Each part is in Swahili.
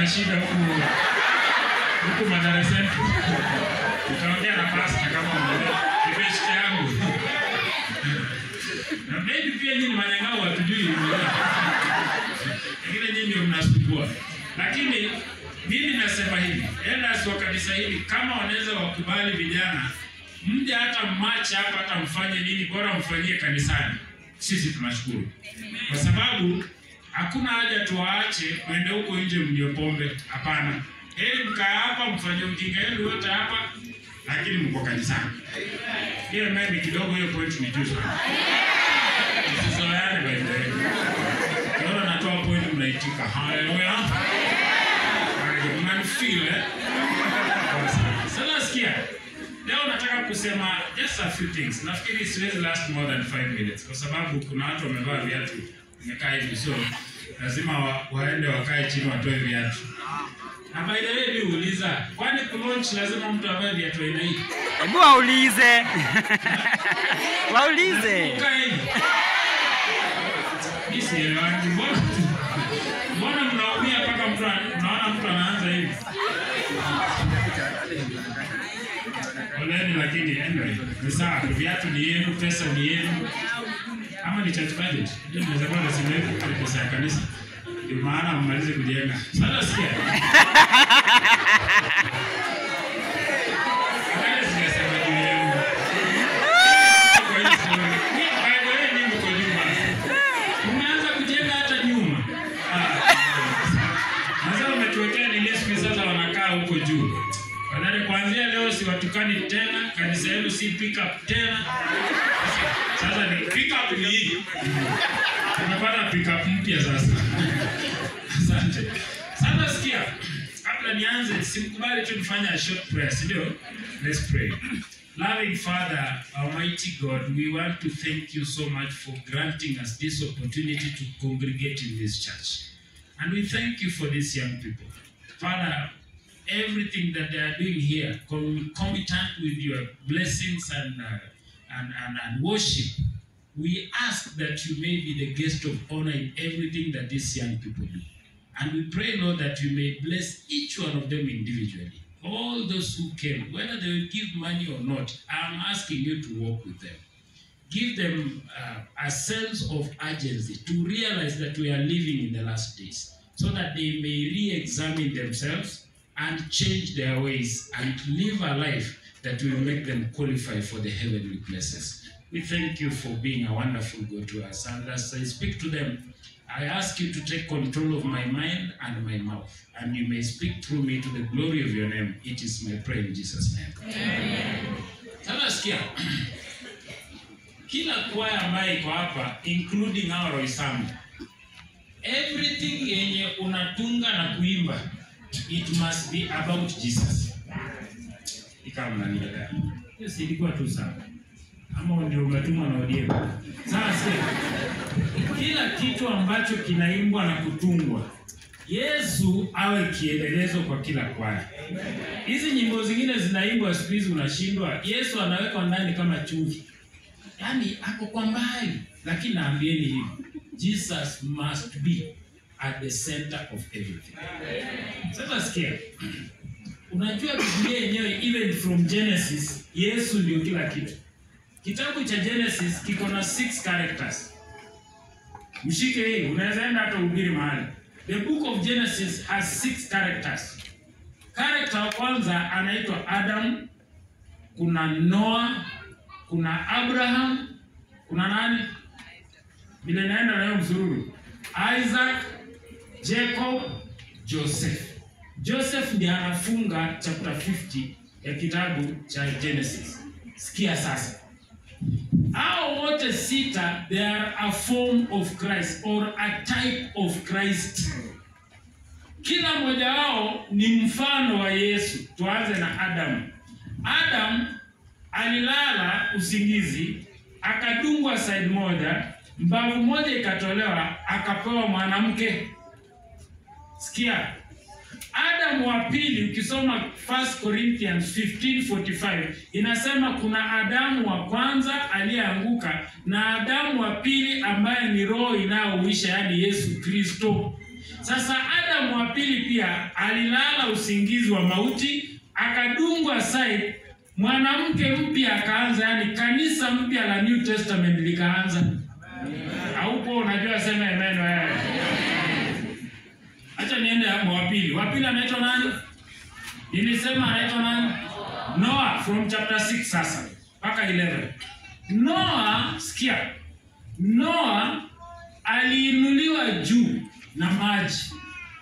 na shida huku madarasani. Tutaongea na pastor kama mmoja. Kibeshte yangu. Na maybe pia nyinyi manyangao hatujui. Lakini nyinyi mnasumbua. Lakini mimi nasema hivi, elders wa kanisa hili kama wanaweza wakubali vijana, mje hata match hapa hata mfanye nini, bora mfanyie kanisani. Sisi tunashukuru. Kwa sababu hakuna haja tuwaache waende huko nje mnywe pombe, hapana. Heri mkaa hapa mfanye ujinga wenu wote hapa, lakini mko kanisani. Hiyo mimi kidogo hiyo point ni juu sana. Tusizoeane by the way. Ndio natoa point mnaitika. Haleluya. Mnanifeel Sasa sikia. Leo nataka kusema just a few things. Nafikiri siwezi last more than 5 minutes kwa sababu kuna watu wamevaa viatu wamekaa hivi, so lazima waende wakae chini watoe viatu. Na by the way niuliza, kwani launch lazima mtu avae viatu aina hii? Hebu waulize. Waulize. Isielewani. Mbona mnaumia mpaka mnaona mtu anaanza hivi? Oleni, lakini anyway, ni sawa, viatu ni yenu, pesa ni yenu. Ama ni church budget. Ndio mnaweza kuwa nasema pesa ya kanisa. Ndio maana mmalize kujenga. Sasa sikia. Umeanza kujenga hata nyuma. Sasa umetuwekea ni list sasa wanakaa huko juu. Badala kuanzia leo si watukani tena, kanisa yenu si pick up tena. Sasa ni pick up ni hii. Tunapata pick up mpya sasa. Asante. Sasa sikia, kabla nianze simkubali tu nifanye a short prayer, ndio? Let's pray. Loving Father, Almighty God, we want to thank you so much for granting us this opportunity to congregate in this church. And we thank you for these young people. Father, everything that they are doing here, concomitant with your blessings and worship, we ask that you may be the guest of honor in everything that these young people do. And we pray, Lord, that you may bless each one of them individually. All those who came, whether they will give money or not, I'm asking you to walk with them. Give them a sense of urgency to realize that we are living in the last days, so that they may re-examine themselves and change their ways and live a life that will make them qualify for the heavenly places. We thank you for being a wonderful God to us. And as I speak to them, I ask you to take control of my mind and my mouth, and you may speak through me to the glory of your name. It is my prayer in Jesus' name. Amen. Sasa sikia. Kila kwaya ambaye iko hapa, including our Roysamu, everything yenye unatunga na kuimba, it must be about Jesus. Ikamna nielewa. Hiyo si ilikuwa tu sawa. Ama ndio umetumwa na ODM. Sasa kila kitu ambacho kinaimbwa na kutungwa, Yesu awe kielelezo kwa kila kwaya. Hizi nyimbo zingine zinaimbwa siku hizi unashindwa, Yesu anawekwa ndani kama chumvi. Yaani ako kwa mbali, lakini naambieni hivi, Jesus must be at the center of everything. Sasa sikia. Unajua Biblia yenyewe even from Genesis, Yesu ndio kila kitu. Kitabu cha Genesis kiko na 6 characters. Mshike hii, unaweza enda hata ubiri mahali. The book of Genesis has 6 characters. Character wa kwanza anaitwa Adam, kuna Noah, kuna Abraham, kuna nani? Bila naenda leo mzururu. Isaac, Jacob, Joseph. Joseph ndiye anafunga chapter 50 ya kitabu cha Genesis. Sikia sasa. Hao wote sita, they are a form of Christ or a type of Christ. Kila mmoja wao ni mfano wa Yesu. Tuanze na Adam. Adam alilala usingizi, akadungwa side moja, mbavu moja ikatolewa, akapewa mwanamke. Sikia. Adam wa pili ukisoma 1 Corinthians 15:45 inasema kuna Adamu wa kwanza aliyeanguka na Adamu wa pili ambaye ni roho inayoisha, yani Yesu Kristo. Sasa Adamu wa pili pia alilala usingizi wa mauti, akadungwa side, mwanamke mpya akaanza, yani kanisa mpya la New Testament likaanza. Haupo unajua sema amen wewe. Acha niende hapo wa pili. Wa pili anaitwa nani? Nilisema anaitwa nani? Noah, from chapter 6 sasa mpaka 11. Noah, sikia. Noah aliinuliwa juu na maji.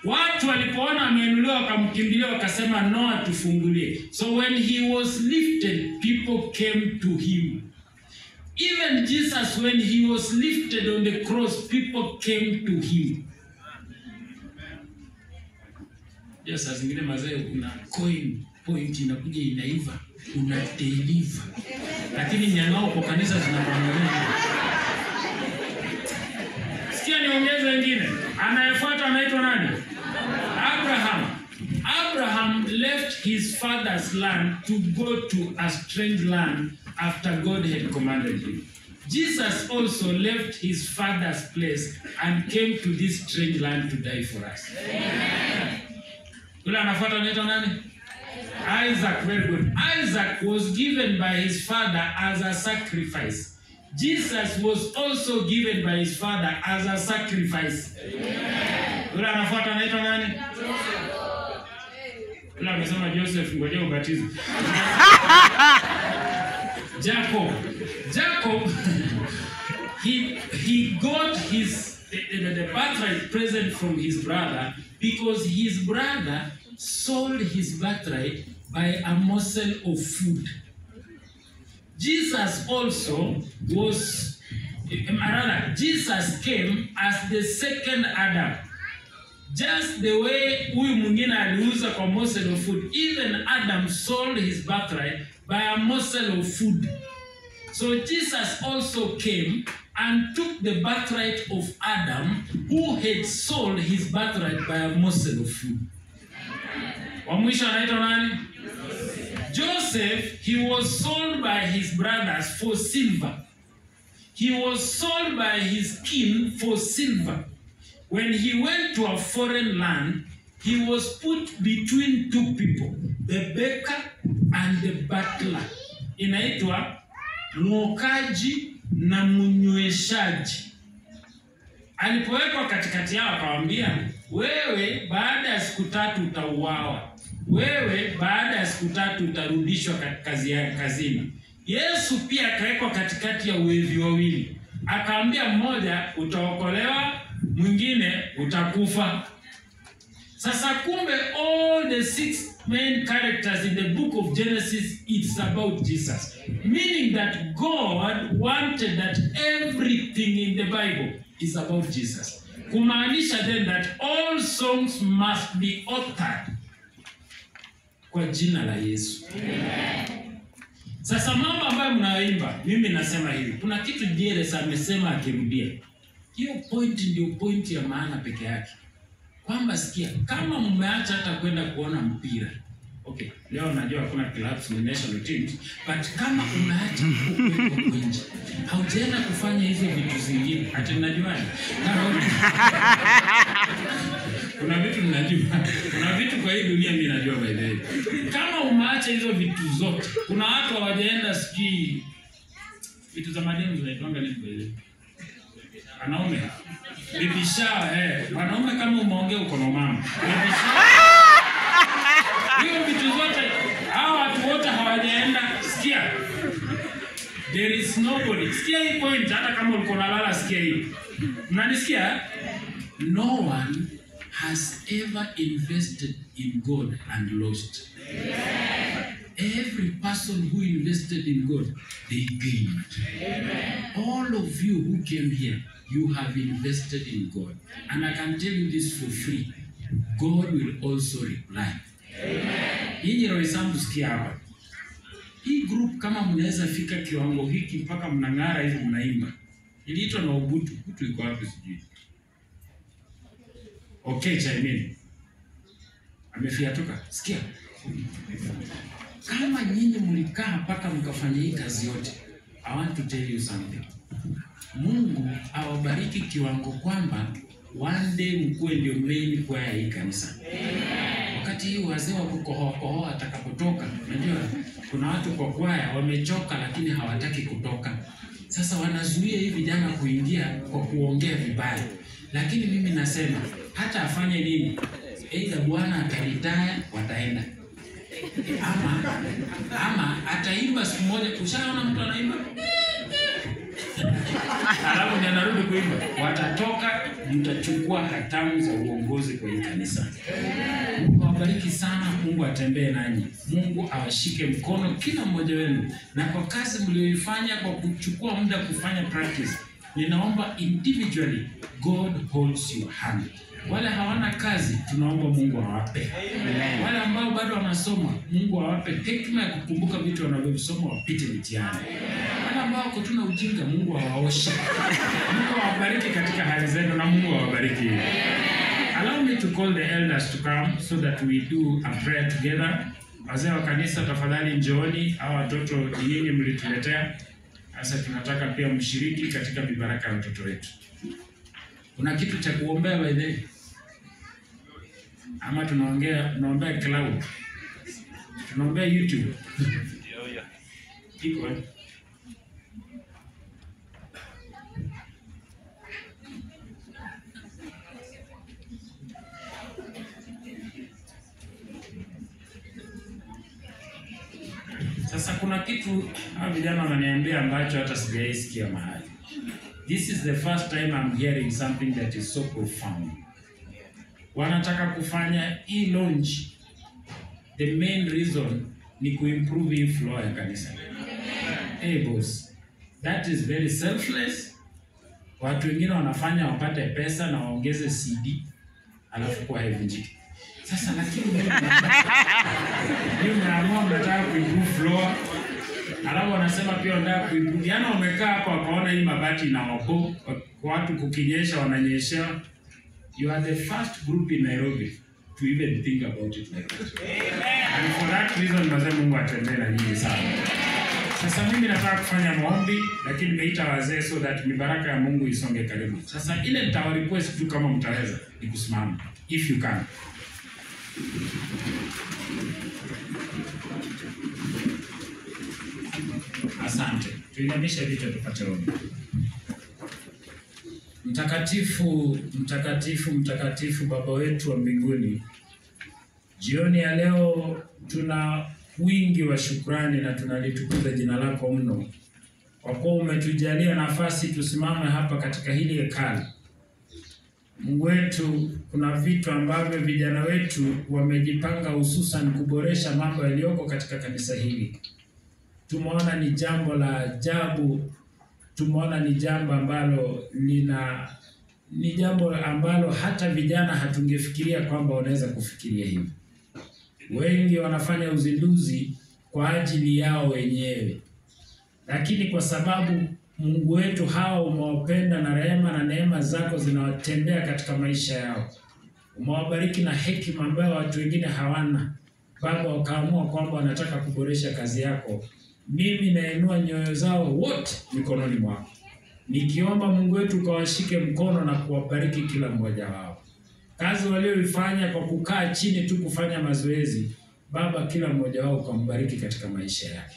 Watu walipoona ameinuliwa wakamkimbilia wakasema Noah tufungulie. So when he was lifted, people came to him. Even Jesus, when he was lifted on the cross, people came to him. Yes, as ingine mazee kuna coin point inakuja inaiva, una deliver. Lakini nyangao kwa kanisa zinapangana. Sikia niongeze wengine. Anayefuata anaitwa nani? Abraham. Abraham left his father's land to go to a strange land after God had commanded him. Jesus also left his father's place and came to this strange land to die for us. Amen. Ule anafuata anaitwa nani? Isaac, very good. Isaac was given by his father as a sacrifice. Jesus was also given by his father as a sacrifice. Amen. Ule anafuata anaitwa nani? Ule amesema Joseph, ngoja ubatizo. Jacob, he got the birthright present from his brother because his brother sold his birthright by a morsel of food. Jesus also was, Jesus came as the second Adam. Just the way huyu mwingine aliuza kwa morsel of food, even Adam sold his birthright by a morsel of food. So Jesus also came and took the birthright of Adam, who had sold his birthright by a morsel of food. Wa mwisho anaitwa nani? Joseph, he was sold by his brothers for silver. He was sold by his kin for silver. When he went to a foreign land, he was put between two people, the baker and the butler. Inaitwa mwokaji na mnyweshaji. Alipowekwa katikati yao akawaambia, wewe baada ya siku 3 utauawa. Wewe baada ya siku 3 utarudishwa kazini. Yesu pia akawekwa katikati ya wevi wawili. Akaambia mmoja utaokolewa, mwingine utakufa. Sasa kumbe all the 6 main characters in the book of Genesis, it's about Jesus. Meaning that God wanted that everything in the Bible is about Jesus. Kumaanisha then that all songs must be authored kwa jina la Yesu. Amen. Sasa mambo ambayo mnaimba, mimi nasema hivi. Kuna kitu Jeresa amesema akirudia. Hiyo point ndio point ya maana peke yake. Kwamba sikia, kama mmeacha hata kwenda kuona mpira. Okay, leo najua kuna clubs ni national teams, but kama umeacha huko nje, haujaenda kufanya hizo vitu zingine, hata najua. Kuna vitu ninajua. Kuna vitu kwa hii dunia mimi najua by the way. Kama umeacha hizo vitu zote, kuna watu hawajaenda ski vitu za madeni zinaitwanga nini by the way? Wanaume. Baby shower, wanaume kama umeongea uko na mama. Hiyo vitu zote hao watu wote hawajaenda sikia. There is nobody. Sikia hii point hata kama uko na lala sikia hii. Mnanisikia? No one has ever invested in God and lost. Amen. Every person who invested in God, they gained. Amen. All of you who came here, you have invested in God. And I can tell you this for free. God will also reply. Amen. Yinyi roho zangu sikia hapa. Hii group kama mnaweza fika kiwango hiki mpaka mnang'ara hivi mnaimba. Iliitwa na Ubuntu. Ubuntu iko wapi sijui. Okay, chaimini. Amefiatuka. Sikia. Kama nyinyi mlikaa mpaka mkafanya hii kazi yote, I want to tell you something. Mungu awabariki kiwango kwamba one day mkuwe ndio main kwaya hii kanisa. Wakati hii wazee wa kukohoa atakapotoka, unajua kuna watu kwa kwaya wamechoka lakini hawataki kutoka. Sasa wanazuia hivi vijana kuingia kwa kuongea vibaya. Lakini mimi nasema hata afanye nini, aidha bwana ataritaya wataenda. Ama ataimba siku moja. Ushaona mtu anaimba alafu ndiye anarudi kuimba, watatoka, mtachukua hatamu za uongozi kwa kanisa. Mungu awabariki sana, Mungu atembee nanyi, Mungu awashike mkono kila mmoja wenu, na kwa kazi mlioifanya kwa kuchukua muda kufanya practice, ninaomba individually God holds your hand. Wale hawana kazi, tunaomba Mungu awape. Wale ambao bado wanasoma, Mungu awape hekima ya kukumbuka vitu wanavyosoma, wapite mitihani. Wale ambao kutuna ujinga, Mungu awaoshe. Mungu awabariki katika hali zenu, na Mungu awabariki. Allow me to call the elders to come so that we do a prayer together. Wazee wa kanisa, tafadhali njooni, hao watoto nyinyi mlituletea. Sasa tunataka pia mshiriki katika mibaraka ya watoto wetu. Kuna kitu cha kuombea by the way? Ama tunaombea cloud? Tunaombea YouTube? Iko. Sasa kuna kitu vijana wananiambia ambacho hata sijaisikia mahali. This is the first time I'm hearing something that is so profound. Wanataka kufanya launch. The main reason ni kuimprove hii flow ya kanisa. Boss, that is very selfless. Watu wengine wanafanya wapate pesa na waongeze CD alafu kwa heavy. Sasa lakini mimi naamua nataka kuimprove flow. Alafu wanasema pia wanataka kuimprove. Yaani wamekaa hapa wakaona hii mabati na wako watu kukinyesha wananyesha. You are the first group in Nairobi to even think about it like that. And for that reason, nasema Mungu atembee na nyinyi sana. Sasa mimi nataka kufanya maombi, lakini nimeita wazee so that mibaraka ya Mungu isonge karibu. Sasa ile nitawa request tu kama mtaweza ni kusimama if you can. Asante. Tuinamishe vichwa tupate ombi. Mtakatifu, mtakatifu, mtakatifu Baba wetu wa mbinguni. Jioni ya leo tuna wingi wa shukrani na tunalitukuza jina lako mno. Kwa kuwa umetujalia nafasi tusimame hapa katika hili hekalu. Mungu wetu, kuna vitu ambavyo vijana wetu wamejipanga hususan kuboresha mambo yaliyoko katika kanisa hili. Tumeona ni jambo la ajabu. Tumeona ni jambo ambalo ni jambo ambalo hata vijana hatungefikiria kwamba wanaweza kufikiria hivi. Wengi wanafanya uzinduzi kwa ajili yao wenyewe. Lakini kwa sababu Mungu wetu hao umewapenda na rehema na neema zako zinawatembea katika maisha yao. Umewabariki na hekima ambayo watu wengine hawana. Baba, wakaamua kwamba wanataka kuboresha kazi yako. Mimi nainua nyoyo zao wote mikononi mwako. Nikiomba Mungu wetu ukawashike mkono na kuwabariki kila mmoja wao. Kazi walioifanya kwa kukaa chini tu kufanya mazoezi, Baba, kila mmoja wao ukambariki katika maisha yake.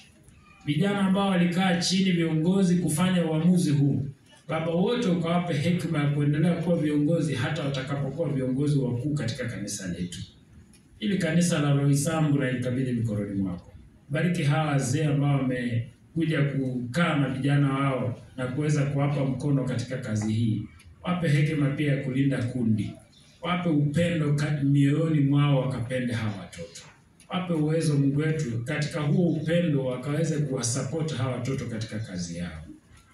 Vijana ambao walikaa chini, viongozi, kufanya uamuzi huu, Baba, wote ukawape hekima ya kuendelea kuwa viongozi hata watakapokuwa viongozi wakuu katika kanisa letu. Ili kanisa la Roysambu na ikabidhi mikononi mwako. Bariki hawa wazee ambao wamekuja kukaa na vijana wao na kuweza kuwapa mkono katika kazi hii. Wape hekima pia ya kulinda kundi. Wape upendo mioyoni mwao wakapende hawa watoto. Wape uwezo Mungu wetu katika huo upendo wakaweze kuwasupport hawa watoto katika kazi yao.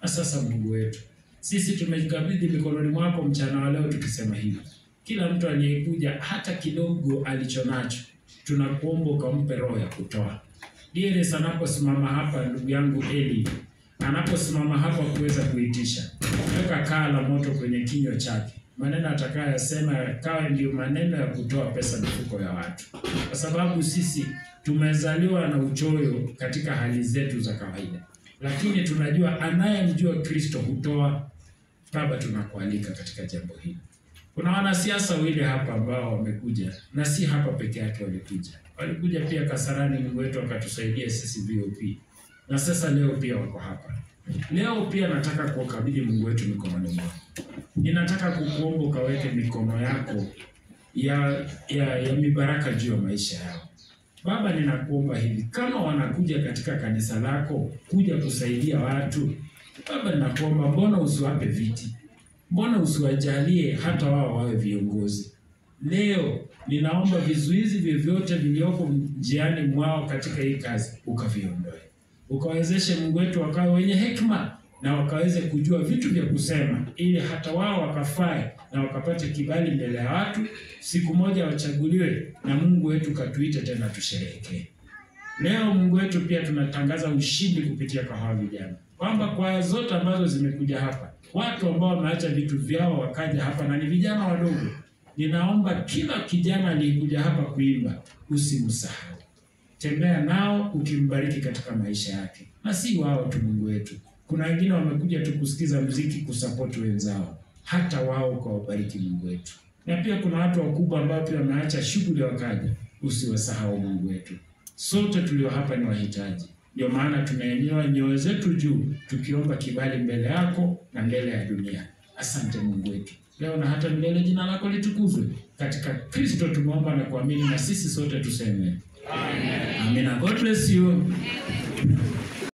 Na sasa Mungu wetu, sisi tumejikabidhi mikononi mwako mchana wa leo tukisema hivi. Kila mtu aliyekuja hata kidogo alichonacho, tunakuomba ukampe roho ya kutoa. Dieres anaposimama hapa, ndugu yangu Eli, anaposimama hapa kuweza kuitisha, weka kaa la moto kwenye kinywa chake. Maneno atakayosema yakawa ndio maneno ya kutoa pesa mifuko ya watu. Kwa sababu sisi tumezaliwa na uchoyo katika hali zetu za kawaida. Lakini tunajua anayemjua Kristo hutoa. Baba, tunakualika katika jambo hili. Kuna wanasiasa wawili hapa ambao wamekuja, na si hapa peke yake walikuja. Walikuja pia Kasarani, Mungu wetu akatusaidia sisi VOP. Na sasa leo pia wako hapa. Leo pia nataka kuwakabidhi Mungu wetu mikononi mwako. Ninataka kukuomba ukaweke mikono yako ya mibaraka juu ya maisha yao. Baba, ninakuomba hivi, kama wanakuja katika kanisa lako kuja kusaidia watu, Baba ninakuomba, mbona usiwape viti? Mbona usiwajalie hata wao wawe viongozi? Leo ninaomba vizuizi vyovyote vilioko njiani mwao katika hii kazi ukaviondoe. Ukawezeshe Mungu wetu wakawe wenye hekima na wakaweze kujua vitu vya kusema, ili hata wao wakafae na wakapate kibali mbele ya watu, siku moja wachaguliwe na Mungu wetu katuite tena tusherehekee. Leo Mungu wetu pia tunatangaza ushindi kupitia kwa hawa vijana, kwamba kwaya zote ambazo zimekuja hapa, watu ambao wameacha vitu vyao wakaja hapa na ni vijana wadogo, ninaomba kila kijana aliyekuja hapa kuimba usimsahau. Tembea nao ukimbariki katika maisha yake. Na si wao tu Mungu wetu, kuna wengine wamekuja tu kusikiza muziki, kusupport wenzao, hata wao ukawabariki Mungu wetu. Na pia kuna watu wakubwa ambao pia wameacha shughuli wakaja, usiwasahau Mungu wetu. Sote tulio hapa ni wahitaji. Ndio maana tunainua nyoyo zetu juu tukiomba kibali mbele yako na mbele ya dunia. Asante Mungu wetu. Leo na hata milele jina lako litukuzwe. Katika Kristo tumeomba na kuamini, na sisi sote tuseme Amen. Amen. God bless you.